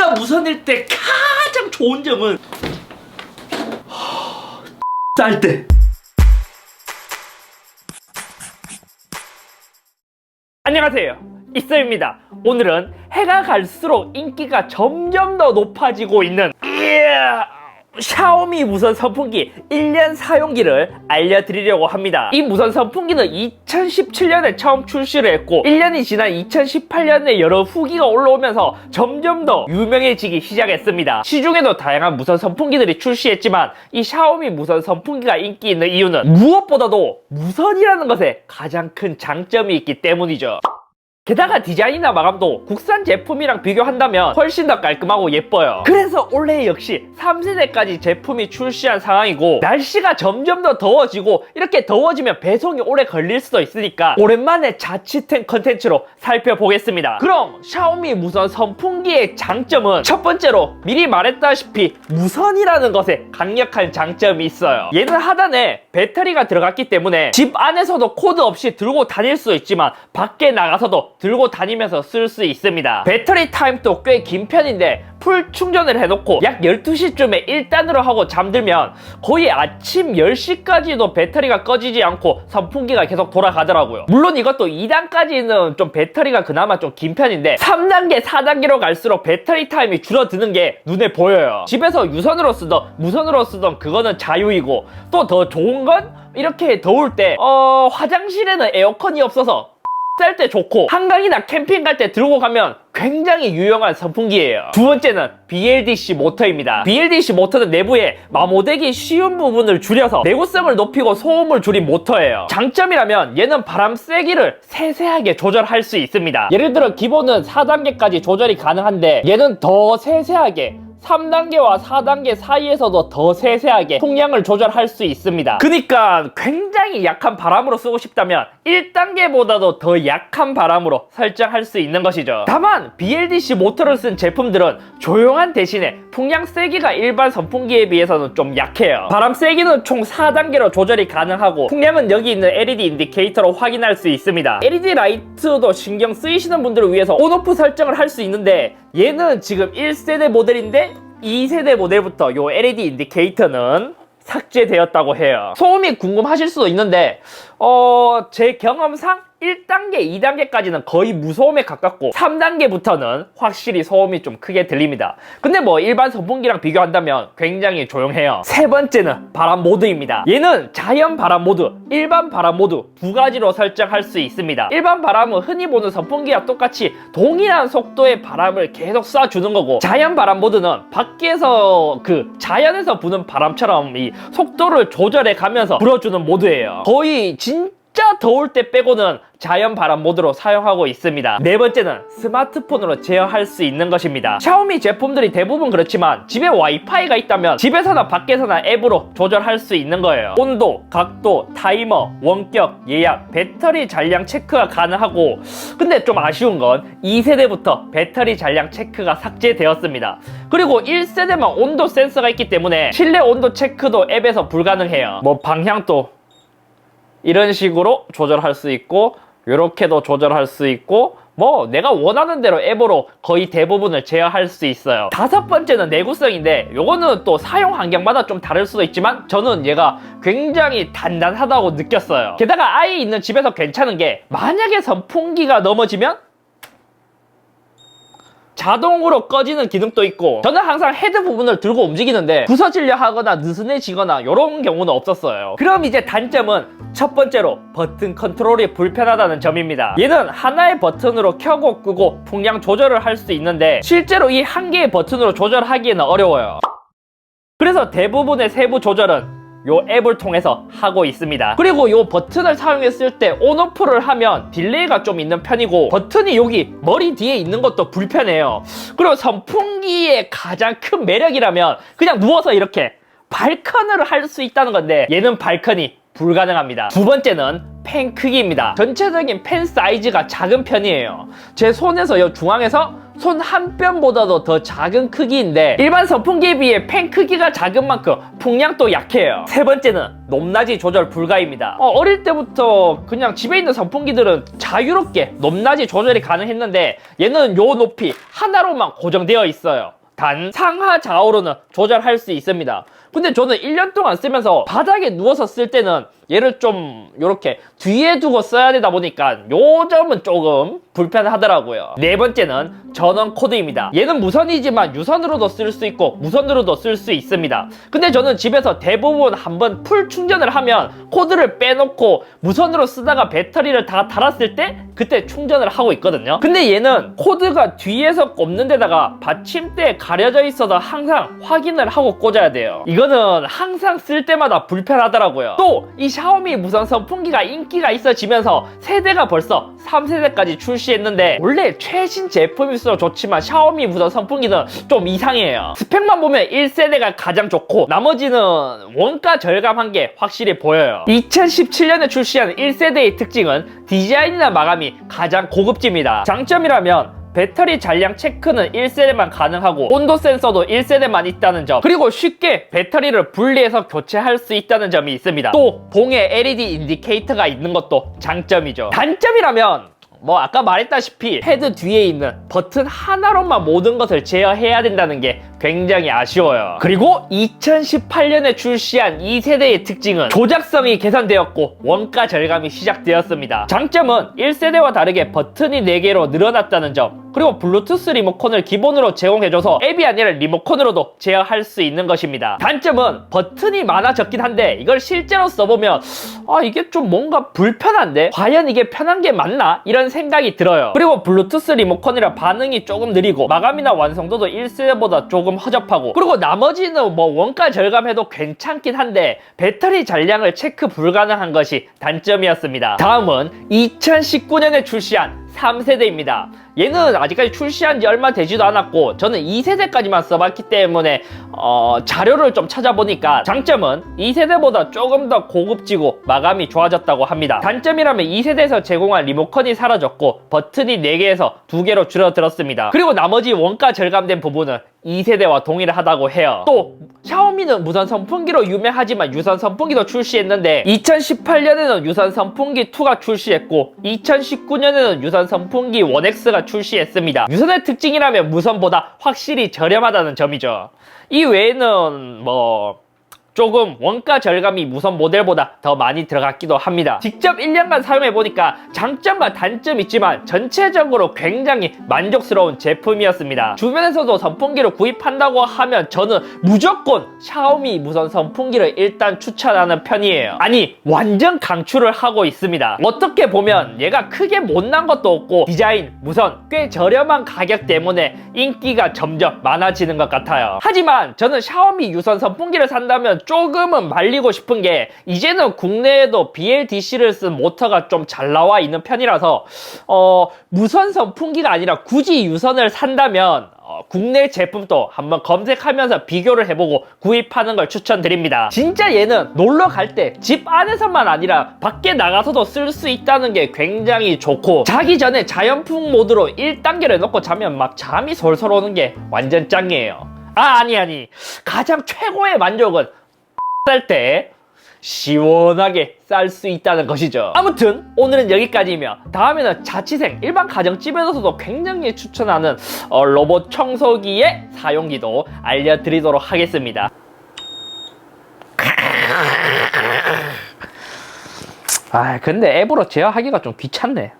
전기가 무선일 때 가장 좋은 점은 쌀 때. 안녕하세요, 이쏘입니다. 오늘은 해가 갈수록 인기가 점점 더 높아지고 있는 샤오미 무선 선풍기 1년 사용기를 알려드리려고 합니다. 이 무선 선풍기는 2017년에 처음 출시를 했고 1년이 지난 2018년에 여러 후기가 올라오면서 점점 더 유명해지기 시작했습니다. 시중에도 다양한 무선 선풍기들이 출시했지만 이 샤오미 무선 선풍기가 인기 있는 이유는 무엇보다도 무선이라는 것에 가장 큰 장점이 있기 때문이죠. 게다가 디자인이나 마감도 국산 제품이랑 비교한다면 훨씬 더 깔끔하고 예뻐요. 그래서 올해 역시 3세대까지 제품이 출시한 상황이고, 날씨가 점점 더 더워지고 이렇게 더워지면 배송이 오래 걸릴 수도 있으니까 오랜만에 자취템 컨텐츠로 살펴보겠습니다. 그럼 샤오미 무선 선풍기의 장점은 첫 번째로 미리 말했다시피 무선이라는 것에 강력한 장점이 있어요. 얘는 하단에 배터리가 들어갔기 때문에 집 안에서도 코드 없이 들고 다닐 수 있지만 밖에 나가서도 들고 다니면서 쓸 수 있습니다. 배터리 타임도 꽤 긴 편인데 풀 충전을 해놓고 약 12시쯤에 1단으로 하고 잠들면 거의 아침 10시까지도 배터리가 꺼지지 않고 선풍기가 계속 돌아가더라고요. 물론 이것도 2단까지는 좀 배터리가 그나마 좀 긴 편인데 3단계, 4단계로 갈수록 배터리 타임이 줄어드는 게 눈에 보여요. 집에서 유선으로 쓰던 무선으로 쓰던 그거는 자유이고, 또 더 좋은 건 이렇게 더울 때 화장실에는 에어컨이 없어서 쌀 때 좋고, 한강이나 캠핑 갈 때 들고 가면 굉장히 유용한 선풍기예요. 두 번째는 BLDC 모터입니다. BLDC 모터는 내부에 마모되기 쉬운 부분을 줄여서 내구성을 높이고 소음을 줄인 모터예요. 장점이라면 얘는 바람 세기를 세세하게 조절할 수 있습니다. 예를 들어 기본은 4단계까지 조절이 가능한데 얘는 더 세세하게 3단계와 4단계 사이에서도 더 세세하게 통량을 조절할 수 있습니다. 그러니까 굉장히 약한 바람으로 쓰고 싶다면 1단계보다도 더 약한 바람으로 설정할 수 있는 것이죠. 다만 BLDC 모터를 쓴 제품들은 조용한 대신에 통량 세기가 일반 선풍기에 비해서는 좀 약해요. 바람 세기는 총 4단계로 조절이 가능하고 통량은 여기 있는 LED 인디케이터로 확인할 수 있습니다. LED 라이트도 신경 쓰이시는 분들을 위해서 온오프 설정을 할 수 있는데 얘는 지금 1세대 모델인데 2세대 모델부터 요 LED 인디케이터는 삭제되었다고 해요. 소음이 궁금하실 수도 있는데 제 경험상 1단계, 2단계까지는 거의 무소음에 가깝고 3단계부터는 확실히 소음이 좀 크게 들립니다. 근데 뭐 일반 선풍기랑 비교한다면 굉장히 조용해요. 세 번째는 바람 모드입니다. 얘는 자연 바람 모드, 일반 바람 모드 두 가지로 설정할 수 있습니다. 일반 바람은 흔히 보는 선풍기와 똑같이 동일한 속도의 바람을 계속 쏴주는 거고, 자연 바람 모드는 밖에서 자연에서 부는 바람처럼 이 속도를 조절해 가면서 불어주는 모드예요. 거의 진짜 더울 때 빼고는 자연 바람 모드로 사용하고 있습니다. 네 번째는 스마트폰으로 제어할 수 있는 것입니다. 샤오미 제품들이 대부분 그렇지만 집에 와이파이가 있다면 집에서나 밖에서나 앱으로 조절할 수 있는 거예요. 온도, 각도, 타이머, 원격, 예약, 배터리 잔량 체크가 가능하고, 근데 좀 아쉬운 건 2세대부터 배터리 잔량 체크가 삭제되었습니다. 그리고 1세대만 온도 센서가 있기 때문에 실내 온도 체크도 앱에서 불가능해요. 뭐 방향도 이런 식으로 조절할 수 있고, 이렇게도 조절할 수 있고, 뭐 내가 원하는 대로 앱으로 거의 대부분을 제어할 수 있어요. 다섯 번째는 내구성인데, 요거는 또 사용 환경마다 좀 다를 수도 있지만 저는 얘가 굉장히 단단하다고 느꼈어요. 게다가 아이 있는 집에서 괜찮은 게, 만약에 선풍기가 넘어지면 자동으로 꺼지는 기능도 있고, 저는 항상 헤드 부분을 들고 움직이는데 부서지려 하거나 느슨해지거나 이런 경우는 없었어요. 그럼 이제 단점은 첫 번째로 버튼 컨트롤이 불편하다는 점입니다. 얘는 하나의 버튼으로 켜고 끄고 풍량 조절을 할 수 있는데 실제로 이 한 개의 버튼으로 조절하기에는 어려워요. 그래서 대부분의 세부 조절은 요 앱을 통해서 하고 있습니다. 그리고 요 버튼을 사용했을 때 온오프를 하면 딜레이가 좀 있는 편이고, 버튼이 여기 머리 뒤에 있는 것도 불편해요. 그리고 선풍기의 가장 큰 매력이라면 그냥 누워서 이렇게 발컨을 할 수 있다는 건데, 얘는 발컨이 불가능합니다. 두 번째는 팬 크기입니다. 전체적인 팬 사이즈가 작은 편이에요. 제 손에서 이 중앙에서 손 한 뼘보다도 더 작은 크기인데 일반 선풍기에 비해 팬 크기가 작은 만큼 풍량도 약해요. 세 번째는 높낮이 조절 불가입니다. 어릴 때부터 그냥 집에 있는 선풍기들은 자유롭게 높낮이 조절이 가능했는데 얘는 요 높이 하나로만 고정되어 있어요. 단 상하 좌우로는 조절할 수 있습니다. 근데 저는 1년 동안 쓰면서 바닥에 누워서 쓸 때는 얘를 좀 이렇게 뒤에 두고 써야 되다 보니까 요 점은 조금 불편하더라고요. 네 번째는 전원 코드입니다. 얘는 무선이지만 유선으로도 쓸 수 있고 무선으로도 쓸 수 있습니다. 근데 저는 집에서 대부분 한번 풀 충전을 하면 코드를 빼놓고 무선으로 쓰다가 배터리를 다 달았을 때 그때 충전을 하고 있거든요. 근데 얘는 코드가 뒤에서 꼽는 데다가 받침대에 가려져 있어서 항상 확인을 하고 꽂아야 돼요. 이거는 항상 쓸 때마다 불편하더라고요. 또 이 샤오미 무선 선풍기가 인기가 있어지면서 세대가 벌써 3세대까지 출시했는데 원래 최신 제품일수록 좋지만 샤오미 무선 선풍기는 좀 이상해요. 스펙만 보면 1세대가 가장 좋고 나머지는 원가 절감한 게 확실히 보여요. 2017년에 출시한 1세대의 특징은 디자인이나 마감이 가장 고급집니다. 장점이라면 배터리 잔량 체크는 1세대만 가능하고 온도 센서도 1세대만 있다는 점, 그리고 쉽게 배터리를 분리해서 교체할 수 있다는 점이 있습니다. 또 봉에 LED 인디케이터가 있는 것도 장점이죠. 단점이라면 아까 말했다시피 헤드 뒤에 있는 버튼 하나로만 모든 것을 제어해야 된다는 게 굉장히 아쉬워요. 그리고 2018년에 출시한 2세대의 특징은 조작성이 개선되었고 원가 절감이 시작되었습니다. 장점은 1세대와 다르게 버튼이 4개로 늘어났다는 점, 그리고 블루투스 리모컨을 기본으로 제공해줘서 앱이 아니라 리모컨으로도 제어할 수 있는 것입니다. 단점은 버튼이 많아졌긴 한데 이걸 실제로 써보면 이게 좀 뭔가 불편한데 과연 이게 편한 게 맞나? 이런 생각이 들어요. 그리고 블루투스 리모컨이라 반응이 조금 느리고 마감이나 완성도도 1세대보다 조금 허접하고, 그리고 나머지는 원가 절감해도 괜찮긴 한데 배터리 잔량을 체크 불가능한 것이 단점이었습니다. 다음은 2019년에 출시한 3세대입니다. 얘는 아직까지 출시한 지 얼마 되지도 않았고 저는 2세대까지만 써봤기 때문에 자료를 좀 찾아보니까 장점은 2세대보다 조금 더 고급지고 마감이 좋아졌다고 합니다. 단점이라면 2세대에서 제공한 리모컨이 사라졌고 버튼이 4개에서 2개로 줄어들었습니다. 그리고 나머지 원가 절감된 부분은 2세대와 동일하다고 해요. 또 샤오미는 무선 선풍기로 유명하지만 유선 선풍기도 출시했는데 2018년에는 유선 선풍기 2가 출시했고 2019년에는 유선 선풍기 1X가 출시했습니다. 유선의 특징이라면 무선보다 확실히 저렴하다는 점이죠. 이 외에는 조금 원가 절감이 무선 모델보다 더 많이 들어갔기도 합니다. 직접 1년간 사용해보니까 장점과 단점이 있지만 전체적으로 굉장히 만족스러운 제품이었습니다. 주변에서도 선풍기를 구입한다고 하면 저는 무조건 샤오미 무선 선풍기를 일단 추천하는 편이에요. 아니, 완전 강추를 하고 있습니다. 어떻게 보면 얘가 크게 못난 것도 없고 디자인, 무선 꽤 저렴한 가격 때문에 인기가 점점 많아지는 것 같아요. 하지만 저는 샤오미 유선 선풍기를 산다면 조금은 말리고 싶은 게 이제는 국내에도 BLDC를 쓴 모터가 좀 잘 나와 있는 편이라서 무선 선풍기가 아니라 굳이 유선을 산다면 국내 제품도 한번 검색하면서 비교를 해보고 구입하는 걸 추천드립니다. 진짜 얘는 놀러 갈 때 집 안에서만 아니라 밖에 나가서도 쓸 수 있다는 게 굉장히 좋고 자기 전에 자연풍 모드로 1단계를 넣고 자면 막 잠이 솔솔 오는 게 완전 짱이에요. 아니 가장 최고의 만족은 쌀 때 시원하게 쌀 수 있다는 것이죠. 아무튼 오늘은 여기까지이며 다음에는 자취생 일반 가정집에서도 굉장히 추천하는 로봇 청소기의 사용기도 알려드리도록 하겠습니다. 근데 앱으로 제어하기가 좀 귀찮네.